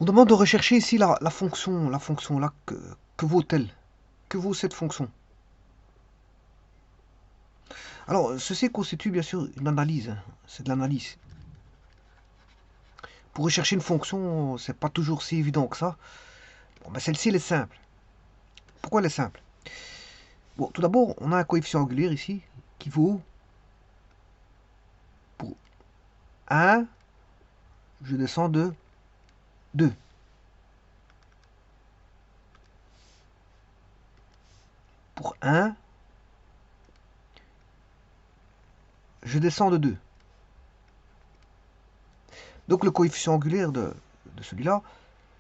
On demande de rechercher ici la fonction là, que vaut-elle? Que vaut cette fonction? Alors, ceci constitue bien sûr une analyse, hein. C'est de l'analyse. Pour rechercher une fonction, c'est pas toujours si évident que ça. Bon, ben celle-ci, elle est simple. Pourquoi elle est simple? Bon, tout d'abord, on a un coefficient angulaire ici qui vaut pour 1, je descends de 2. Pour 1, je descends de 2. Donc le coefficient angulaire de celui-là,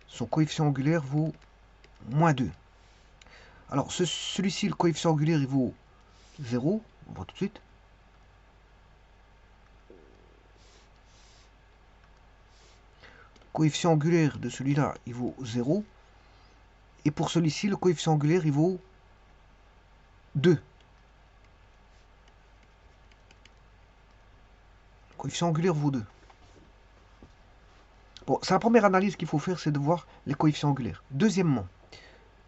son coefficient angulaire vaut moins 2. Alors celui-ci, le coefficient angulaire, il vaut 0. On voit tout de suite. Le coefficient angulaire de celui-là, il vaut 0. Et pour celui-ci, le coefficient angulaire, il vaut 2. Le coefficient angulaire vaut 2. Bon, c'est la première analyse qu'il faut faire, c'est de voir les coefficients angulaires. Deuxièmement,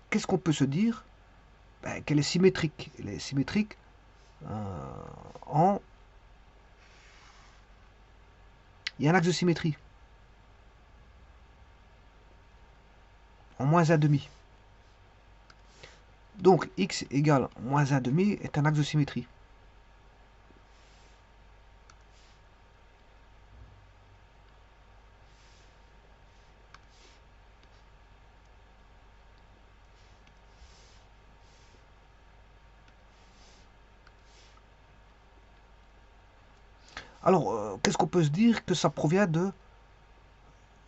qu'est-ce qu'on peut se dire? Ben, qu'elle est symétrique. Elle est symétrique en... Il y a un axe de symétrie, en moins 1,5. Donc, x égale moins 1,5 est un axe de symétrie. Alors, qu'est-ce qu'on peut se dire? Que ça provient de...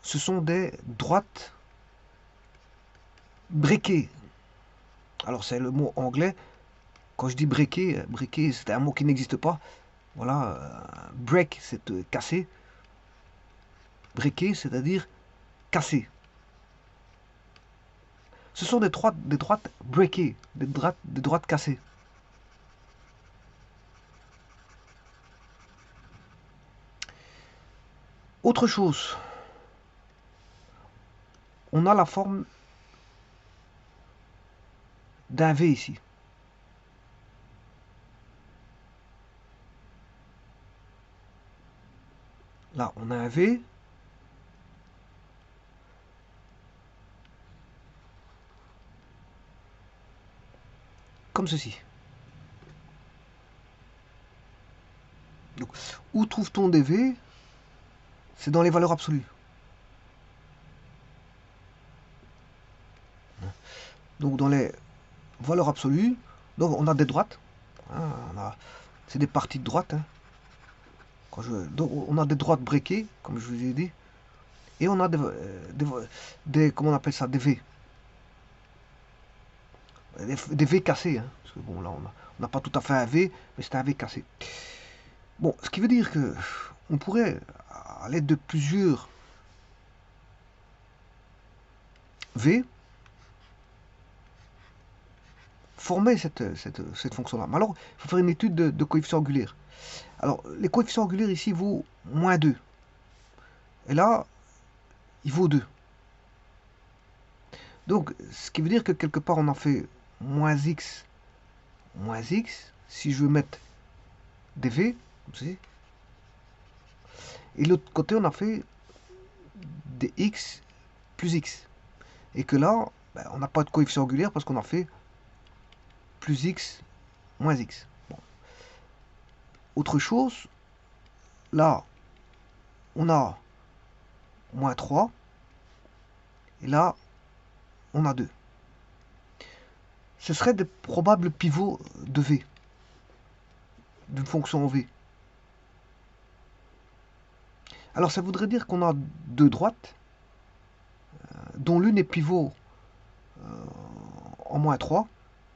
Ce sont des droites breakées. Alors, c'est le mot anglais. Quand je dis breaker, breaker, c'est un mot qui n'existe pas. Voilà, break, c'est casser. Breaker, c'est-à-dire casser. Ce sont des droites breakées, des droites cassées. Autre chose, on a la forme d'un V ici. Là, on a un V. Comme ceci. Donc, où trouve-t-on des V? C'est dans les valeurs absolues. Donc, dans les valeurs absolues, donc on a des droites. Hein, c'est des parties de droite. Hein. Donc, on a des droites breakées, comme je vous ai dit. Et on a comment on appelle ça? Des V. Des V cassés. Hein, parce que bon, là, on n'a pas tout à fait un V, mais c'est un V cassé. Bon, ce qui veut dire que on pourrait, à l'aide de plusieurs V, former cette fonction-là. Mais alors, il faut faire une étude de coefficient angulaire. Alors, les coefficients angulaires ici vaut moins 2. Et là, il vaut 2. Donc, ce qui veut dire que quelque part, on a fait moins x, moins x. Si je veux mettre des v, comme ceci. Et de l'autre côté, on a fait des x plus x. Et que là, ben, on n'a pas de coefficient angulaire parce qu'on a fait plus x moins x. Bon. Autre chose, là, on a moins 3. Et là, on a 2. Ce serait des probables pivots de V, d'une fonction V. Alors ça voudrait dire qu'on a deux droites, dont l'une est pivot en moins 3,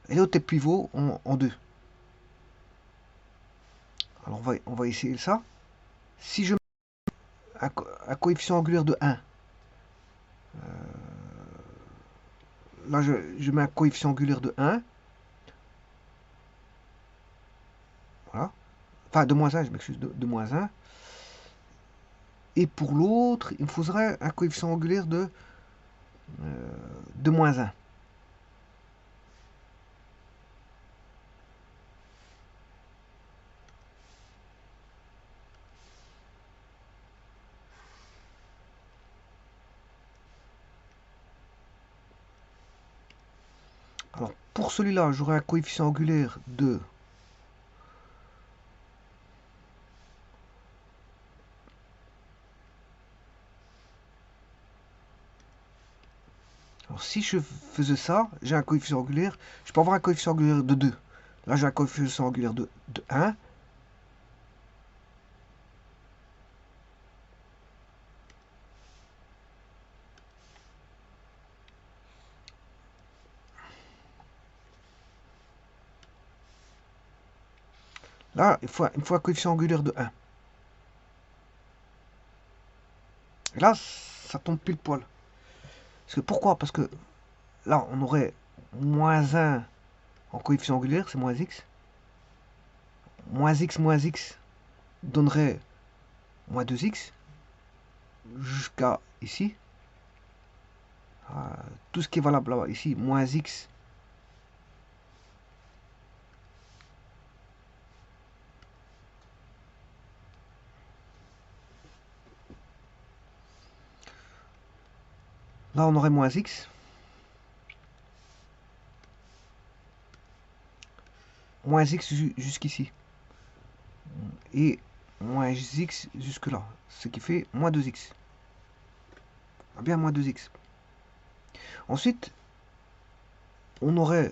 et l'autre est pivot en 2. Alors on va essayer ça. Si je mets un coefficient angulaire de 1, là je mets un coefficient angulaire de 1, voilà, enfin de moins 1, je m'excuse, de moins 1, et pour l'autre, il me faudrait un coefficient angulaire de de moins 1. Alors, pour celui-là, j'aurai un coefficient angulaire de alors, si je faisais ça, j'ai un coefficient angulaire, je peux avoir un coefficient angulaire de 2. Là, j'ai un coefficient angulaire de 1. Là, il faut un coefficient angulaire de 1. Et là, ça tombe pile poil. Parce que pourquoi? Parce que là, on aurait moins 1 en coefficient angulaire, c'est moins x. Moins x donnerait moins 2x jusqu'à ici. Tout ce qui est valable là-bas, ici, moins x. Là, on aurait moins x. Moins x jusqu'ici. Et moins x jusque là. Ce qui fait moins 2x. Ah bien, moins 2x. Ensuite, on aurait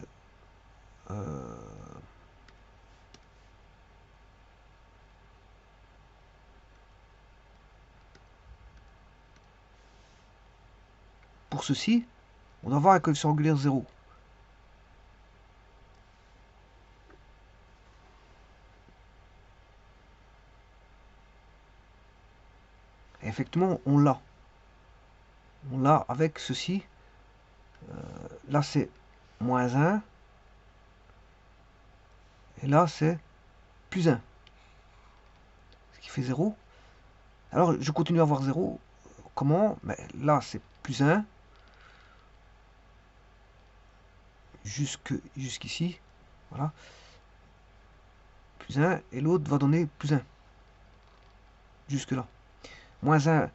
pour ceci, on doit avoir un coefficient angulaire 0. Et effectivement, on l'a. On l'a avec ceci. Là, c'est moins 1. Et là, c'est plus 1. Ce qui fait 0. Alors, je continue à avoir 0. Comment? Ben, là, c'est plus 1. Jusqu'ici. Voilà. Plus 1. Et l'autre va donner plus 1. Jusque là. Moins 1.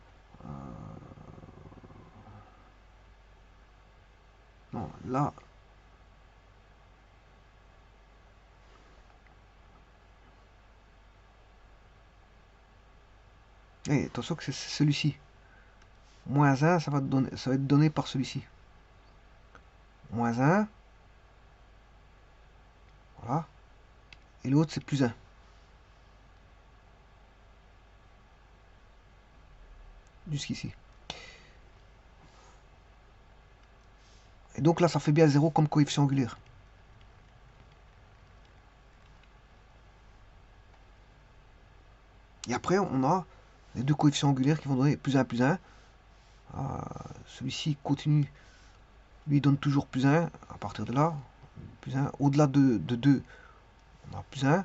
Non, là. Et attention que c'est celui-ci. Moins 1, ça va être donné par celui-ci. Moins 1. Voilà. Et l'autre, c'est plus 1. Jusqu'ici. Et donc là, ça fait bien 0 comme coefficient angulaire. Et après, on a les deux coefficients angulaires qui vont donner plus 1, plus 1. Celui-ci continue, lui donne toujours plus 1 à partir de là. Plus 1. Au-delà de 2, on a plus 1.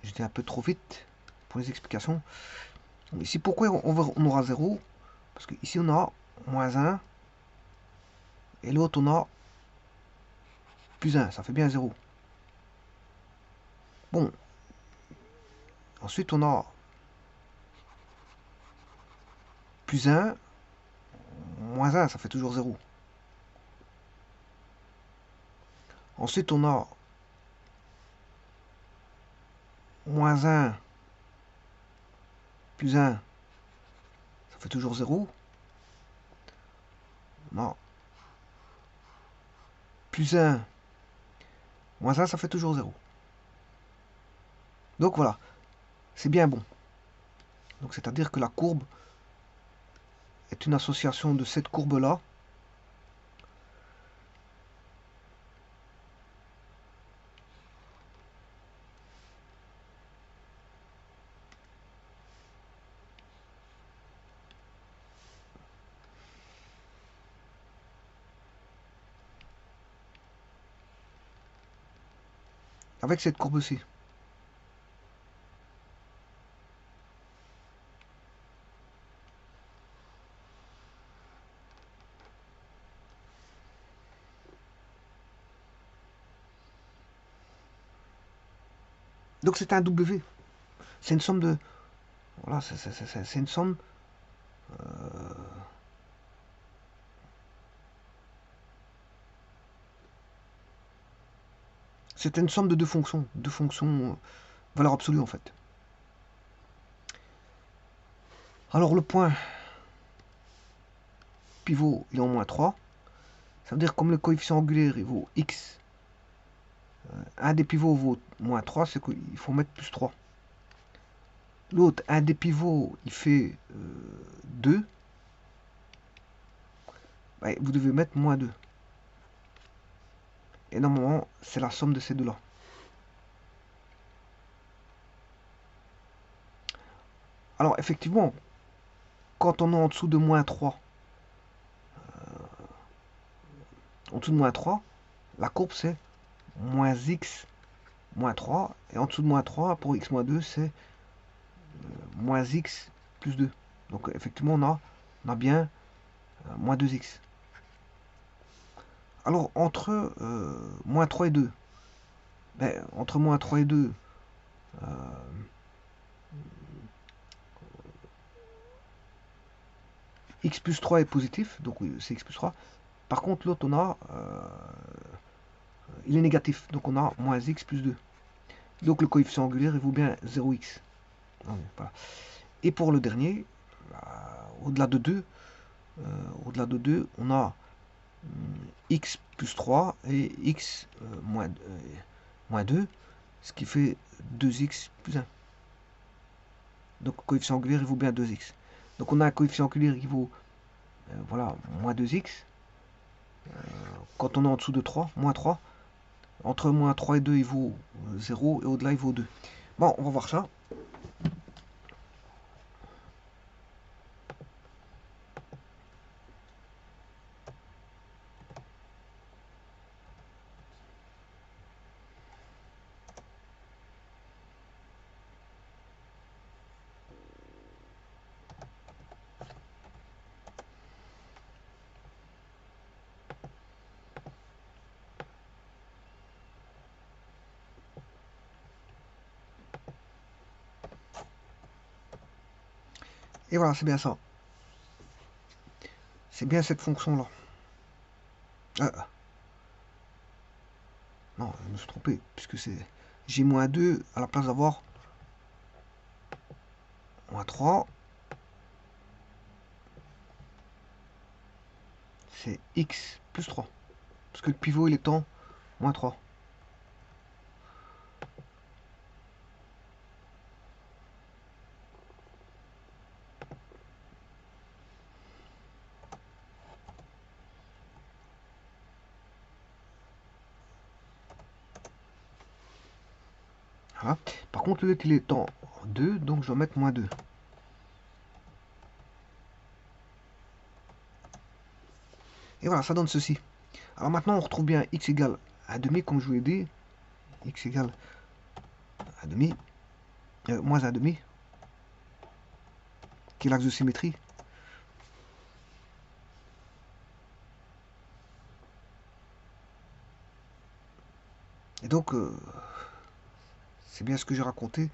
J'étais un peu trop vite pour les explications. Ici, pourquoi on aura 0? Parce que ici, on a moins 1. Et l'autre, on a plus 1. Ça fait bien 0. Bon. Ensuite, on a plus 1. Moins 1, ça fait toujours 0. Ensuite, on a moins 1 plus 1, ça fait toujours 0. On a plus 1 moins 1, ça fait toujours 0. Donc voilà, c'est bien bon. Donc c'est-à-dire que la courbe est une association de cette courbe-là avec cette courbe-ci. Donc c'est un W. C'est une somme de... Voilà, c'est une somme... c'est une somme de deux fonctions valeur absolue en fait. Alors le point pivot il est en moins 3. Ça veut dire comme le coefficient angulaire il vaut x, un des pivots vaut moins 3, c'est qu'il faut mettre plus 3. L'autre, un des pivots, il fait 2. Bah, vous devez mettre moins 2. Et normalement, c'est la somme de ces deux-là. Alors, effectivement, quand on est en dessous de moins 3, la courbe c'est moins x moins 3. Et en dessous de moins 3, pour x moins 2, c'est moins x plus 2. Donc, effectivement, on a bien moins 2x. Alors, entre moins 3 et 2, ben, entre moins 3 et 2, x plus 3 est positif, donc oui, c'est x plus 3. Par contre, l'autre, il est négatif, donc on a moins x plus 2. Donc le coefficient angulaire, il vaut bien 0x. Voilà. Et pour le dernier, au-delà de 2, on a x plus 3 et x moins 2, ce qui fait 2x plus 1. Donc le coefficient angulaire, il vaut bien 2x. Donc on a un coefficient angulaire qui vaut voilà, moins 2x. Quand on est en dessous de 3, moins 3. Entre moins 3 et 2, il vaut 0, et au-delà, il vaut 2. Bon, on va voir ça. Et voilà, c'est bien ça. C'est bien cette fonction-là. Non, je me suis trompé, puisque c'est j-2 à la place d'avoir moins 3. C'est x plus 3. Parce que le pivot, il est en moins 3. Voilà. Par contre, le il est en 2, donc je dois mettre moins 2. Et voilà, ça donne ceci. Alors maintenant, on retrouve bien x égale 1,5, comme je vous l'ai dit. X égale 1,5, moins 1,5, qui est l'axe de symétrie. Et donc, c'est bien ce que j'ai raconté.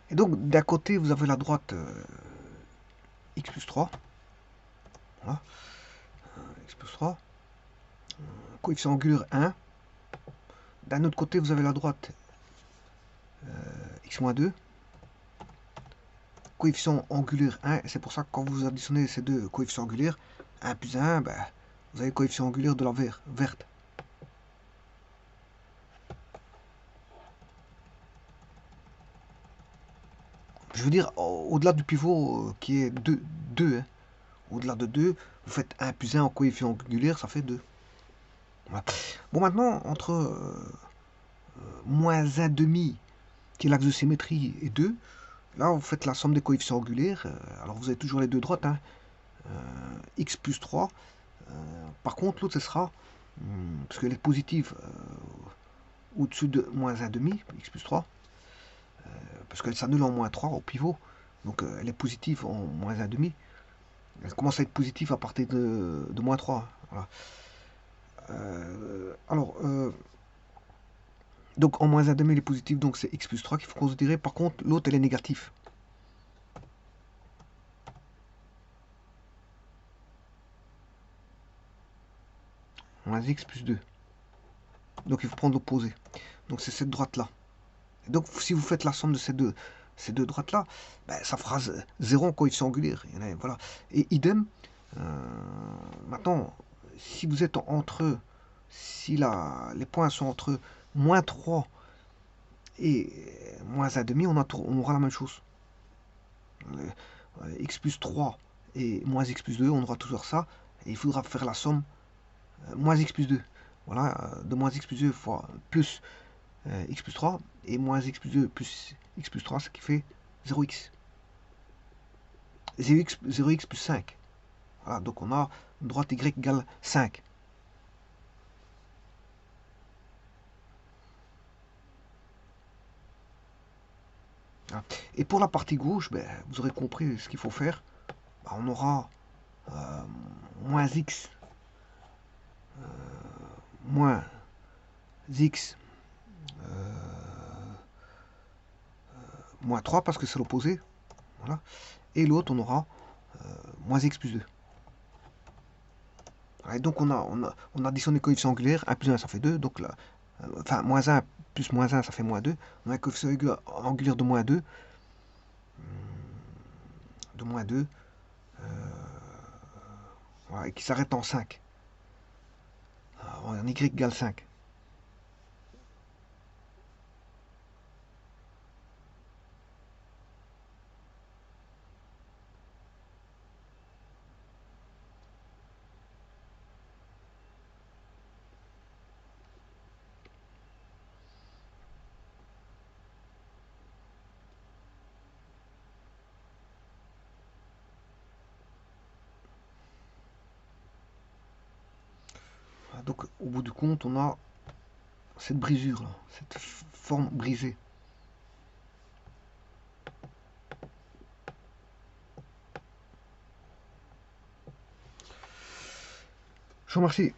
Et donc, d'un côté, vous avez la droite x plus 3. Voilà, x plus 3. Coefficient angulaire 1. D'un autre côté, vous avez la droite x moins 2. Coefficient angulaire 1. Et c'est pour ça que quand vous additionnez ces deux coefficients angulaires, 1 plus 1, ben, vous avez le coefficient angulaire de la verte. Je veux dire, au-delà du pivot qui est 2 hein. Au-delà de 2, vous faites 1 plus 1 en coefficient angulaire, ça fait 2. Voilà. Bon, maintenant, entre moins 1 demi, qui est l'axe de symétrie, et 2, là, vous faites la somme des coefficients angulaires. Alors, vous avez toujours les deux droites, hein, x plus 3. Par contre, l'autre, ce sera, parce qu'elle est positive au-dessus de moins 1 demi, x plus 3, parce qu'elle s'annule en moins 3 au pivot. Donc, elle est positive en moins 1 demi. Elle commence à être positive à partir de moins 3. Voilà. Alors, donc en moins 1 demi, elle est positive, donc c'est x plus 3 qu'il faut considérer. Par contre, l'autre, elle est négative. Moins x plus 2. Donc il faut prendre l'opposé. Donc c'est cette droite-là. Donc si vous faites la somme de ces deux droites-là, ben, ça fera 0 en coefficient angulaire. Voilà. Et idem, maintenant, si vous êtes entre, si les points sont entre moins 3 et moins 1 demi, on aura la même chose. X plus 3 et moins x plus 2, on aura toujours ça. Et il faudra faire la somme moins x plus 2. Voilà, de moins x plus 2 fois plus x plus 3 et moins x plus 2 plus x plus 3, ce qui fait 0x. 0x plus 5. Voilà, donc on a droite y égale 5. Voilà. Et pour la partie gauche, ben, vous aurez compris ce qu'il faut faire. Ben, on aura moins x moins x moins 3 parce que c'est l'opposé. Voilà. Et l'autre, on aura moins x plus 2. Et donc on additionne les coefficients angulaires, 1 plus 1 ça fait 2, donc là, enfin moins 1 plus moins 1 ça fait moins 2, on a un coefficient angulaire de moins 2, voilà, et qui s'arrête en 5, en y égale 5. Voilà, donc au bout du compte on a cette brisure là, cette forme brisée. Je vous remercie.